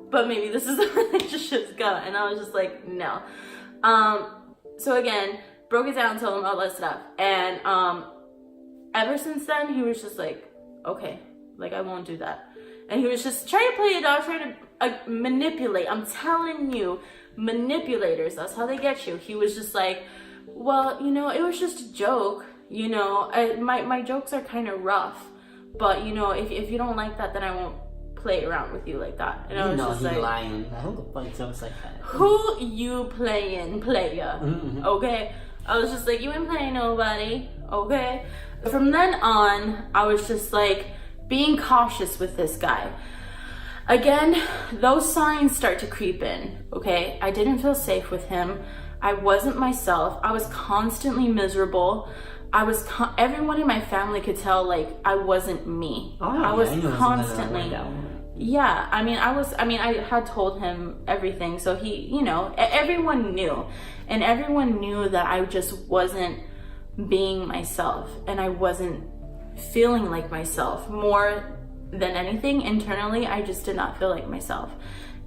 but maybe this is the relationships go. And I was just like, no. So again, broke it down, told him all that stuff. And ever since then, he was just like, okay, like I won't do that. And he was just trying to play it out, trying to manipulate. I'm telling you, manipulators, that's how they get you. He was just like, well, you know, it was just a joke. You know, my jokes are kind of rough, but you know, if you don't like that, then I won't play around with you like that. And I was just like, lying. Who the fuck jokes like that? Who you playing, player? Mm-hmm. Okay. I was just like, you ain't playing nobody. Okay. From then on, I was just like being cautious with this guy. Again, those signs start to creep in, okay? I didn't feel safe with him. I wasn't myself. I was constantly miserable. Everyone in my family could tell like I wasn't me. I was constantly. Yeah, I had told him everything, so he, you know, everyone knew. And everyone knew that I just wasn't being myself, and I wasn't feeling like myself. More than anything, internally, I just did not feel like myself.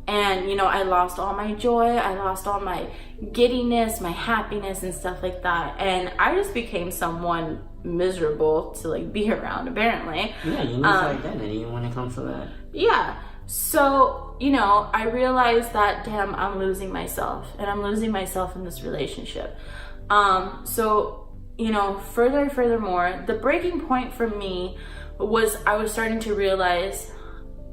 And, you know, I lost all my joy, I lost all my giddiness, my happiness and stuff like that. And I just became someone miserable to like be around, apparently. Yeah, you lose identity when it comes to that. Yeah. So, you know, I realized that, damn, I'm losing myself, and I'm losing myself in this relationship. So, you know, furthermore, the breaking point for me was I was starting to realize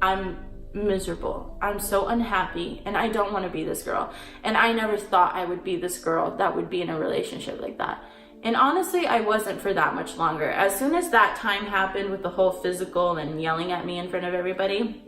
I'm miserable. I'm so unhappy, and I don't want to be this girl. And I never thought I would be this girl that would be in a relationship like that. And honestly, I wasn't for that much longer. As soon as that time happened with the whole physical and yelling at me in front of everybody,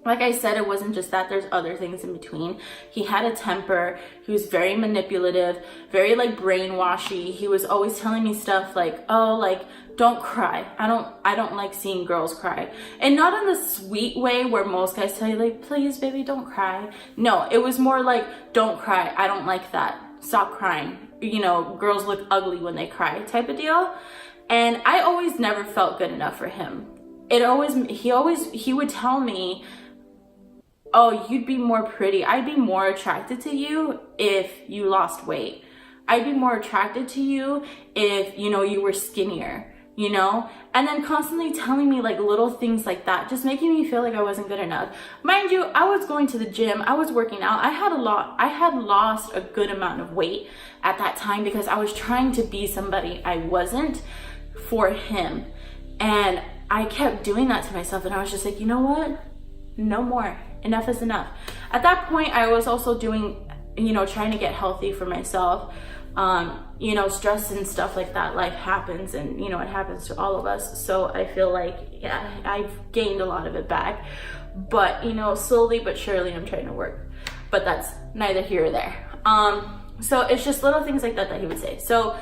like I said, it wasn't just that, there's other things in between. He had a temper. He was very manipulative, very like brainwashy. He was always telling me stuff like, oh, like, don't cry. I don't like seeing girls cry. And not in the sweet way where most guys tell you like, please baby, don't cry. No, it was more like, don't cry. I don't like that. Stop crying. You know, girls look ugly when they cry type of deal. And I always never felt good enough for him. He would tell me, oh, you'd be more pretty. I'd be more attracted to you if you lost weight. I'd be more attracted to you if, you know, you were skinnier. you know? And then constantly telling me like little things like that, just making me feel like I wasn't good enough. Mind you, I was going to the gym, I was working out, I had lost a good amount of weight at that time because I was trying to be somebody I wasn't for him. And I kept doing that to myself, and I was just like, you know what? No more. Enough is enough. At that point, I was also doing, you know, trying to get healthy for myself. You know, stress and stuff like that, life happens, and you know, it happens to all of us. So I feel like, yeah, I've gained a lot of it back, but you know, slowly but surely I'm trying to work, but that's neither here or there. So it's just little things like that he would say. So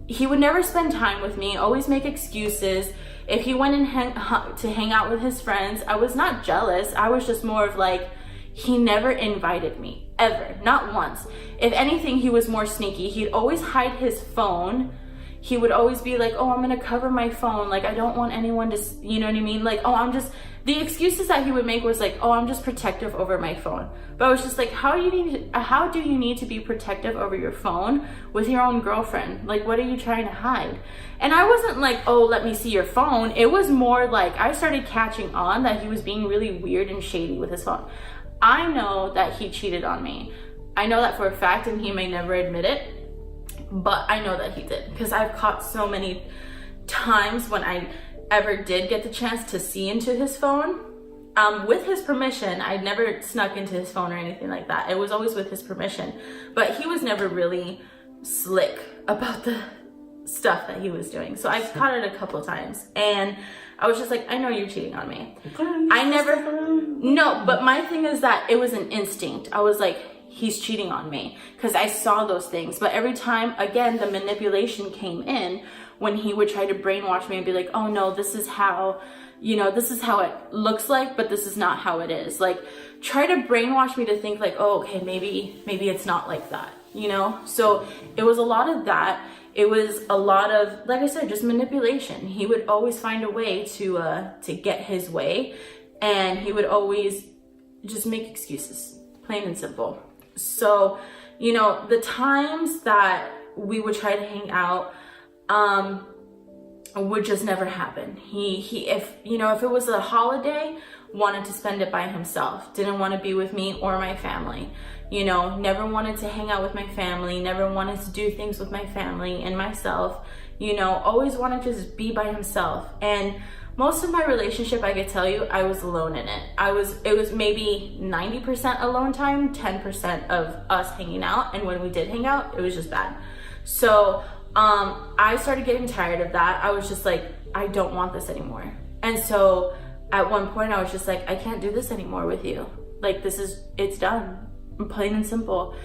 he would never spend time with me, always make excuses. If he went and hang out with his friends, I was not jealous. I was just more of like, he never invited me, ever, not once. If anything, he was more sneaky. He'd always hide his phone. He would always be like, oh, I'm gonna cover my phone. Like, I don't want anyone to, you know what I mean? Like, oh, the excuses that he would make was like, oh, I'm just protective over my phone. But I was just like, how do you need to be protective over your phone with your own girlfriend? Like, what are you trying to hide? And I wasn't like, oh, let me see your phone. It was more like, I started catching on that he was being really weird and shady with his phone. I know that he cheated on me. I know that for a fact, and he may never admit it, but I know that he did, because I've caught so many times when I ever did get the chance to see into his phone, with his permission. I'd never snuck into his phone or anything like that. It was always with his permission, but he was never really slick about the stuff that he was doing. So I caught it a couple of times, and I was just like, I know you're cheating on me. No, but my thing is that it was an instinct. I was like, he's cheating on me, because I saw those things. But every time, again, the manipulation came in when he would try to brainwash me and be like, oh no, this is how, you know, this is how it looks like, but this is not how it is. Like, try to brainwash me to think like, oh, okay, maybe it's not like that, you know? So it was a lot of that. It was a lot of, like I said, just manipulation. He would always find a way to get his way, and he would always just make excuses, plain and simple. So, you know, the times that we would try to hang out, would just never happen. If it was a holiday, wanted to spend it by himself, didn't want to be with me or my family, you know, never wanted to hang out with my family, never wanted to do things with my family and myself, you know, always wanted to just be by himself. And most of my relationship, I could tell you, I was alone in it. It was maybe 90% alone time, 10% of us hanging out, and when we did hang out, it was just bad. So I started getting tired of that. I was just like, I don't want this anymore. And so at one point I was just like, I can't do this anymore with you. Like, it's done, plain and simple.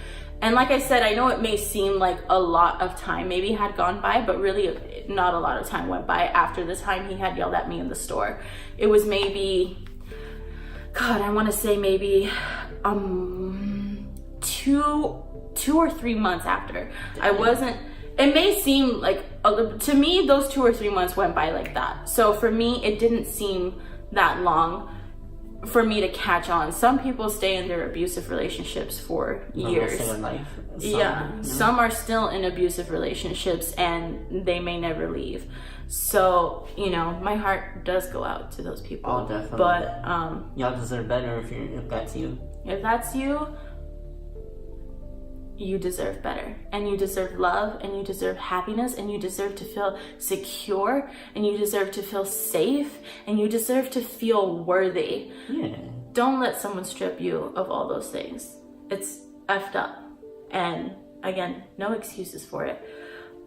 And like I said, I know it may seem like a lot of time maybe had gone by, but really not a lot of time went by after the time he had yelled at me in the store. It was maybe, God, I want to say maybe 2 or 3 months after. It may seem like, to me, those 2 or 3 months went by like that. So for me, it didn't seem that long for me to catch on. Some people stay in their abusive relationships for years. Some are still in abusive relationships and they may never leave. So, you know, my heart does go out to those people. Oh, definitely. But y'all deserve better if that's you. If that's you, you deserve better, and you deserve love, and you deserve happiness, and you deserve to feel secure, and you deserve to feel safe, and you deserve to feel worthy. Yeah. Don't let someone strip you of all those things. It's effed up. And again, no excuses for it.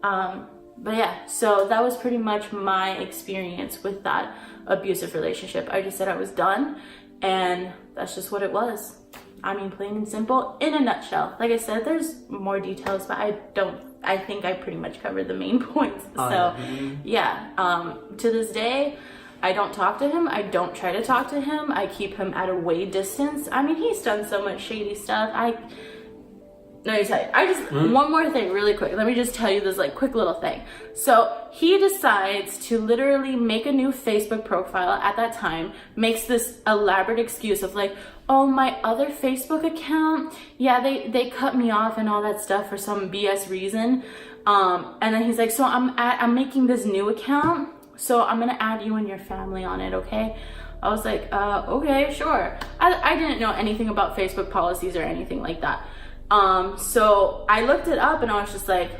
But yeah, so that was pretty much my experience with that abusive relationship. I just said I was done, and that's just what it was. I mean, plain and simple, in a nutshell. Like I said, there's more details, but I think I pretty much covered the main points. To this day, I don't talk to him. I don't try to talk to him. I keep him at a way distance. I mean, he's done so much shady stuff. let me tell you. I just, one more thing really quick. Let me just tell you this like quick little thing. So he decides to literally make a new Facebook profile at that time, makes this elaborate excuse of like, oh, my other Facebook account, yeah, they cut me off and all that stuff for some BS reason. And then he's like, so I'm making this new account, so I'm gonna add you and your family on it, okay? I was like, okay, sure. I didn't know anything about Facebook policies or anything like that. So I looked it up and I was just like,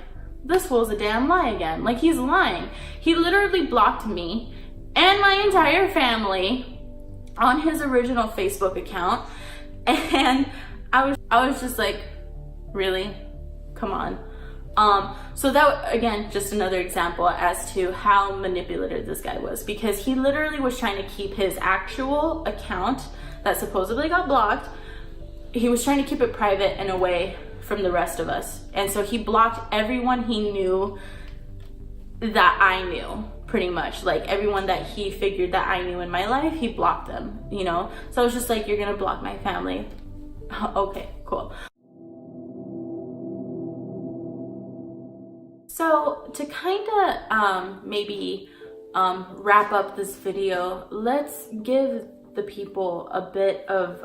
this fool's a damn lie again. Like, he's lying. He literally blocked me and my entire family on his original Facebook account. And I was just like, really? Come on. So that, again, just another example as to how manipulative this guy was, because he literally was trying to keep his actual account that supposedly got blocked. He was trying to keep it private and away from the rest of us. And so he blocked everyone he knew that I knew, pretty much. Like, everyone that he figured that I knew in my life, he blocked them, you know? So I was just like, you're gonna block my family? Okay, cool. So to kind of maybe wrap up this video, let's give the people a bit of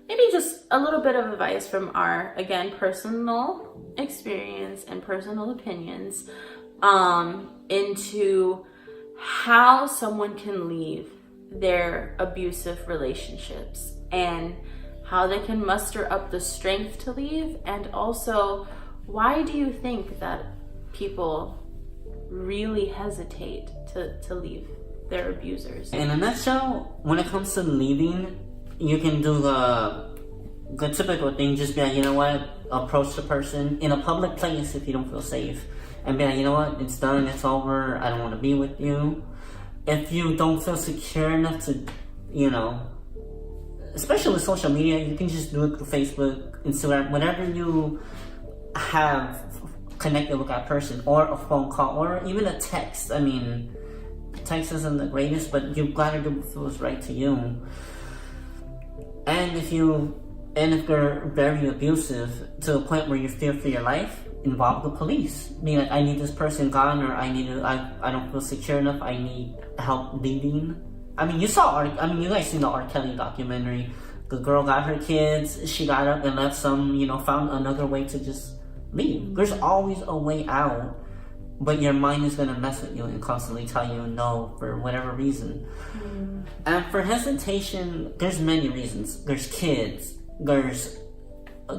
maybe just a little bit of advice from our, again, personal experience and personal opinions into how someone can leave their abusive relationships and how they can muster up the strength to leave, and also, why do you think that people really hesitate to leave their abusers? In a nutshell, when it comes to leaving, you can do the typical thing, just be like, you know what, approach the person in a public place if you don't feel safe, and be like, you know what, it's done, it's over, I don't want to be with you. If you don't feel secure enough to, you know, especially with social media, you can just do it through Facebook, Instagram, whatever you have connected with that person, or a phone call, or even a text. I mean, text isn't the greatest, but you've got to do what feels right to you. And if they're very abusive to the point where you fear for your life, involve the police. Be like, I need this person gone, or I don't feel secure enough, I need help leaving. I mean, you guys seen the R. Kelly documentary. The girl got her kids, she got up and left found another way to just leave. There's always a way out, but your mind is gonna mess with you and constantly tell you no for whatever reason. And for hesitation, there's many reasons. There's kids, there's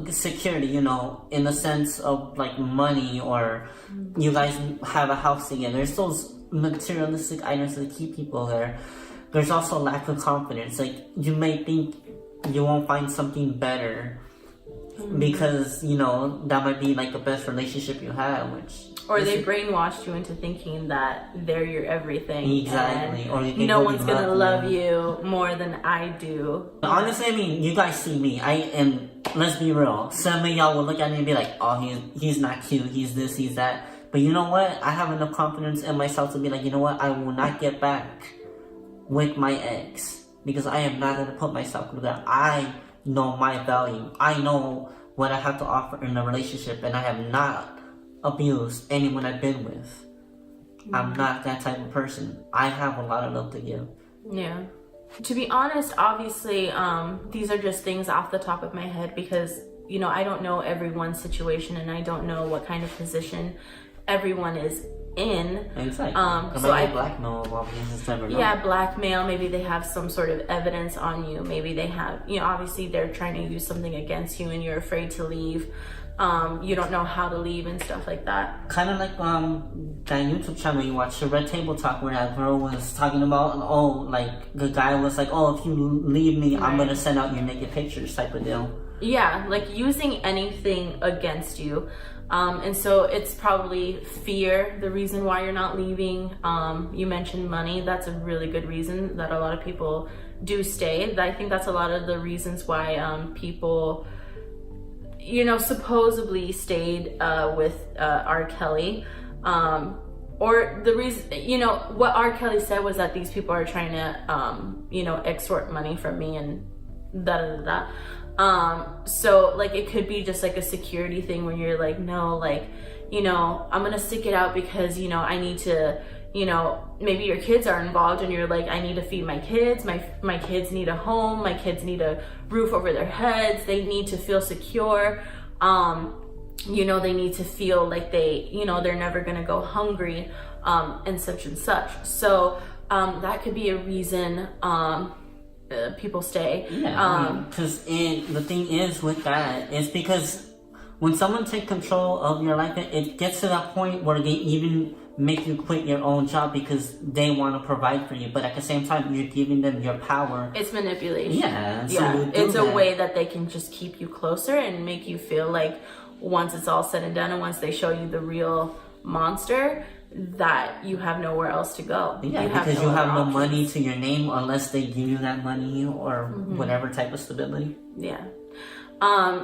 security, in the sense of like money, or you guys have a house together. There's those materialistic items that keep people there. There's also lack of confidence. Like, you may think you won't find something better because that might be like the best relationship you have, or they brainwashed you into thinking that they're your everything. Exactly. Or no one's gonna love you more than I do. Honestly, I mean, you guys see me. And let's be real. Some of y'all will look at me and be like, "Oh, he's not cute. He's this, he's that." But you know what? I have enough confidence in myself to be like, you know what? I will not get back with my ex, because I am not gonna put myself through that. I know my value. I know what I have to offer in a relationship, and I have not abused anyone I've been with. I'm not that type of person. I have a lot of love to give. Yeah. To be honest, obviously, these are just things off the top of my head, because, I don't know everyone's situation, and I don't know what kind of position everyone is in. Exactly. So blackmail, blackmail. Maybe they have some sort of evidence on you. Maybe they have, obviously they're trying to use something against you and you're afraid to leave. You don't know how to leave and stuff like that. Kind of like that YouTube channel you watch, the Red Table Talk, where that girl was talking about, like the guy was like, oh, if you leave me, right, I'm gonna send out your naked pictures type of deal. Yeah, like using anything against you. And so it's probably fear, the reason why you're not leaving. You mentioned money. That's a really good reason that a lot of people do stay. I think that's a lot of the reasons why people, supposedly stayed with R. Kelly. Or the reason, what R. Kelly said was that these people are trying to, extort money from me and da-da-da-da. So like it could be just like a security thing where you're like, no, like, you know, I'm gonna stick it out because, you know, I need to, you know, maybe your kids are involved and you're like, I need to feed my kids, my kids need a home, my kids need a roof over their heads, they need to feel secure, you know, they need to feel like they, you know, they're never gonna go hungry, and such and such. So that could be a reason people stay. Yeah, because the thing is with that is because when someone takes control of your life, it gets to that point where they even make you quit your own job because they want to provide for you, but at the same time you're giving them your power. It's manipulation. Yeah, so yeah. It's a way that they can just keep you closer and make you feel like once it's all said and done and once they show you the real monster, that you have nowhere else to go. Yeah, because you have no money to your name unless they give you that money or whatever type of stability. Yeah.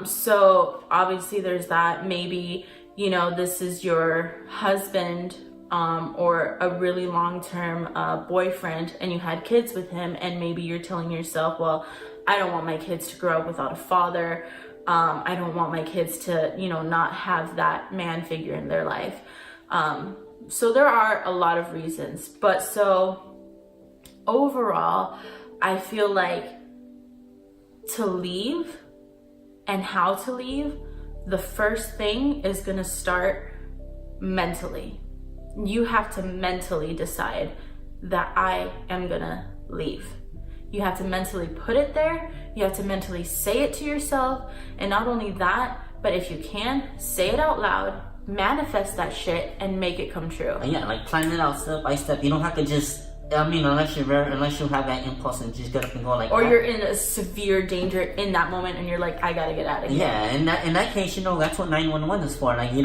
So obviously there's that. Maybe, you know, this is your husband, or a really long-term boyfriend, and you had kids with him, and maybe you're telling yourself, well, I don't want my kids to grow up without a father. I don't want my kids to, you know, not have that man figure in their life. So there are a lot of reasons, but so overall, I feel like to leave and how to leave, the first thing is going to start mentally. You have to mentally decide that I am going to leave. You have to mentally put it there. You have to mentally say it to yourself. And not only that, but if you can, say it out loud, manifest that shit and make it come true. Yeah, like plan it out step by step. You don't have to just, I mean, unless you have that impulse and just get up and go like or that. You're in a severe danger in that moment and you're like, I gotta get out of here. Yeah, in that case, you know, that's what 911 is for. Like, you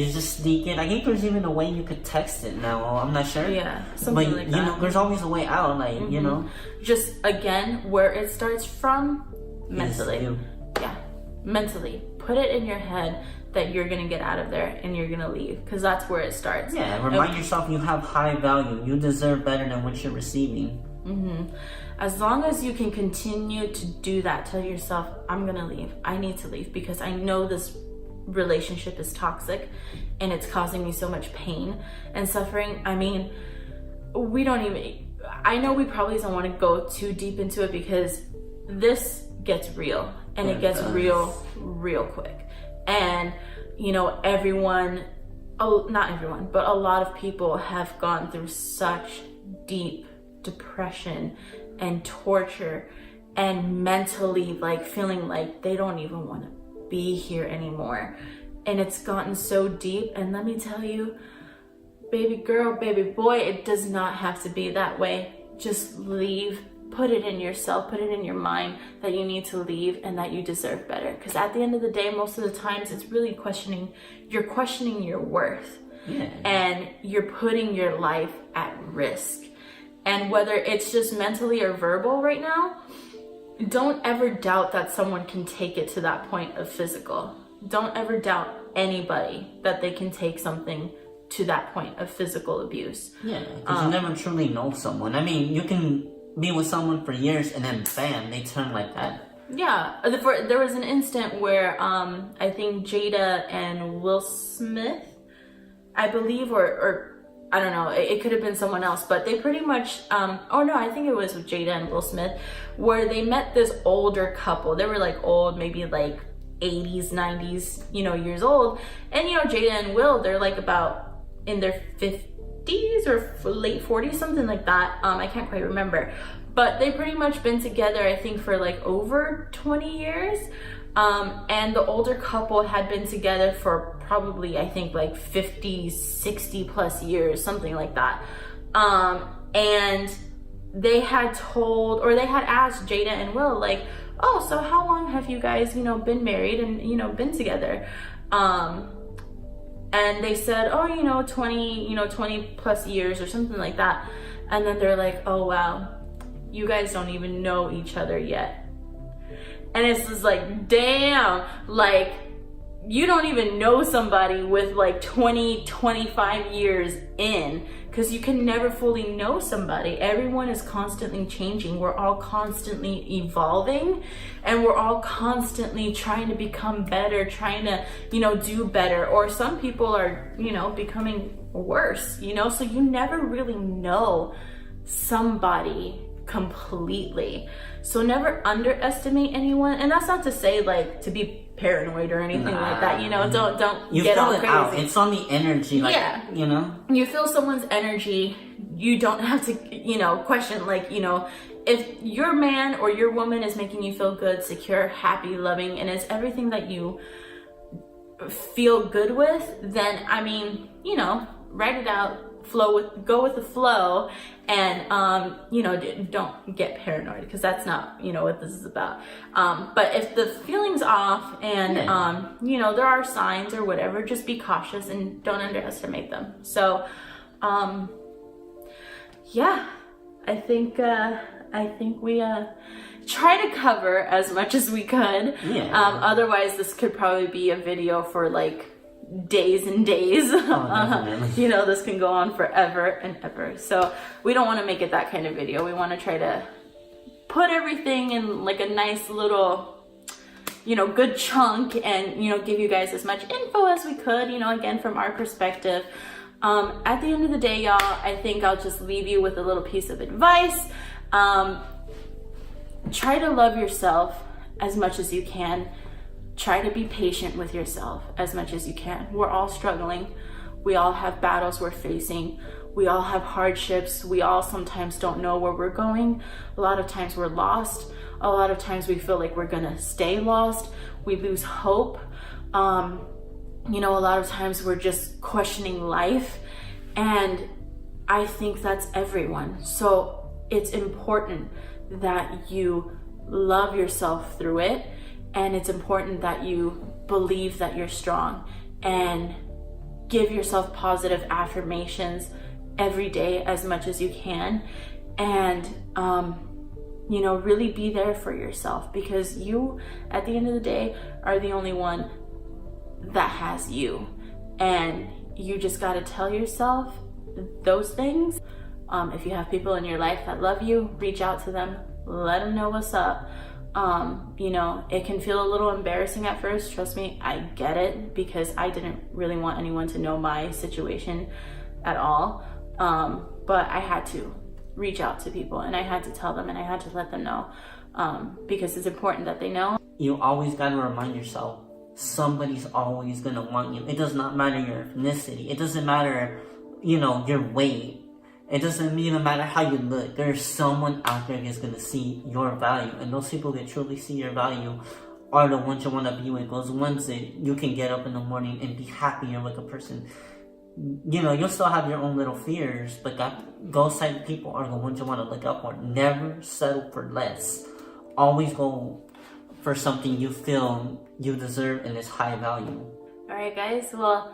just sneak in. I think there's even a way you could text it now. I'm not sure. Yeah, something but, like that. You know, there's always a way out, like, you know. Just, again, where it starts from, mentally. Yeah, mentally. Put it in your head that you're gonna get out of there and you're gonna leave, because that's where it starts. Yeah, remind yourself you have high value. You deserve better than what you're receiving. As long as you can continue to do that, tell yourself, I'm gonna leave. I need to leave because I know this relationship is toxic and it's causing me so much pain and suffering. I mean, I know we probably don't want to go too deep into it because this gets real and it gets real quick. And, you know, not everyone, but a lot of people have gone through such deep depression and torture and mentally like feeling like they don't even want to be here anymore. And it's gotten so deep. And let me tell you, baby girl, baby boy, it does not have to be that way. Just leave. Put it in yourself, put it in your mind that you need to leave and that you deserve better. Because at the end of the day, most of the times it's really questioning your worth. Yeah. And you're putting your life at risk. And whether it's just mentally or verbal right now, don't ever doubt that someone can take it to that point of physical. Don't ever doubt anybody that they can take something to that point of physical abuse. Yeah, because you never truly know someone. I mean, you can be with someone for years and then bam, they turn like that. Yeah, there was an instant where I think Jada and Will Smith, I believe, or I don't know, it could have been someone else, but they pretty much, I think it was with Jada and Will Smith, where they met this older couple. They were like old, maybe like 80s, 90s, you know, years old. And, you know, Jada and Will, they're like about in their 50s or late 40s, something like that. I can't quite remember. But they pretty much been together, I think, for like over 20 years. And the older couple had been together for probably, I think, like 50, 60 plus years, something like that. And they had asked Jada and Will, like, oh, so how long have you guys, you know, been married and, you know, been together? And they said, oh, 20 plus years or something like that. And then they're like, oh, wow, you guys don't even know each other yet. And it's just like, damn, like, you don't even know somebody with like 20, 25 years in. because you can never fully know somebody. Everyone is constantly changing. We're all constantly evolving, and we're all constantly trying to become better, trying to, you know, do better. Or some people are, you know, becoming worse, you know, so you never really know somebody completely. So never underestimate anyone. And that's not to say like to be paranoid or anything like that, you know. Don't you get feel all it crazy. out. It's on the energy, like, yeah, you know, you feel someone's energy. You don't have to, you know, question, like, you know, if your man or your woman is making you feel good, secure, happy, loving, and it's everything that you feel good with, then I mean, you know, write it out, go with the flow, and you know, don't get paranoid, because that's not, you know, what this is about. But if the feeling's off and you know, there are signs or whatever, just be cautious and don't underestimate them. So yeah, I think we try to cover as much as we could. Otherwise this could probably be a video for like days and days. You know, this can go on forever and ever, so we don't want to make it that kind of video. We want to try to put everything in like a nice little, you know, good chunk, and, you know, give you guys as much info as we could, you know, again, from our perspective. At the end of the day, y'all, I think I'll just leave you with a little piece of advice. Try to love yourself as much as you can. Try to be patient with yourself as much as you can. We're all struggling. We all have battles we're facing. We all have hardships. We all sometimes don't know where we're going. A lot of times we're lost. A lot of times we feel like we're gonna stay lost. We lose hope. You know, a lot of times we're just questioning life. And I think that's everyone. So it's important that you love yourself through it. And it's important that you believe that you're strong, and give yourself positive affirmations every day as much as you can. And, you know, really be there for yourself, because you, at the end of the day, are the only one that has you. And you just got to tell yourself those things. If you have people in your life that love you, reach out to them, let them know what's up. You know, it can feel a little embarrassing at first. Trust me, I get it, because I didn't really want anyone to know my situation at all. But I had to reach out to people, and I had to tell them, and I had to let them know, because it's important that they know. You always got to remind yourself, somebody's always going to want you. It does not matter your ethnicity. It doesn't matter, you know, your weight. It doesn't even matter how you look. There's someone out there that's going to see your value. And those people that truly see your value are the ones you want to be with. Those ones that you can get up in the morning and be happier with a person. You know, you'll still have your own little fears, but those type of people are the ones you want to look up for. Never settle for less. Always go for something you feel you deserve and is high value. All right, guys. Well,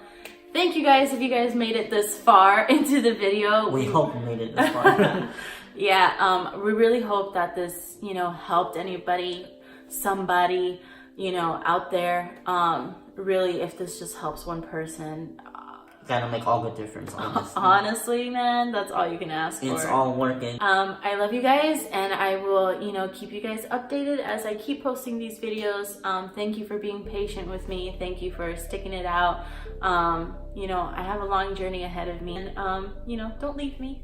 thank you guys if you guys made it this far into the video. We hope you made it this far. Yeah, we really hope that this, you know, helped anybody, somebody, you know, out there. Really, if this just helps one person, that'll make all the difference, honestly. Honestly, man, that's all you can ask for. It's all working. I love you guys, and I will, you know, keep you guys updated as I keep posting these videos. Thank you for being patient with me. Thank you for sticking it out. You know, I have a long journey ahead of me, and, you know, don't leave me.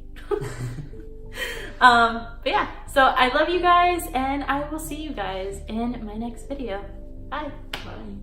But yeah, so I love you guys, and I will see you guys in my next video. Bye. Bye.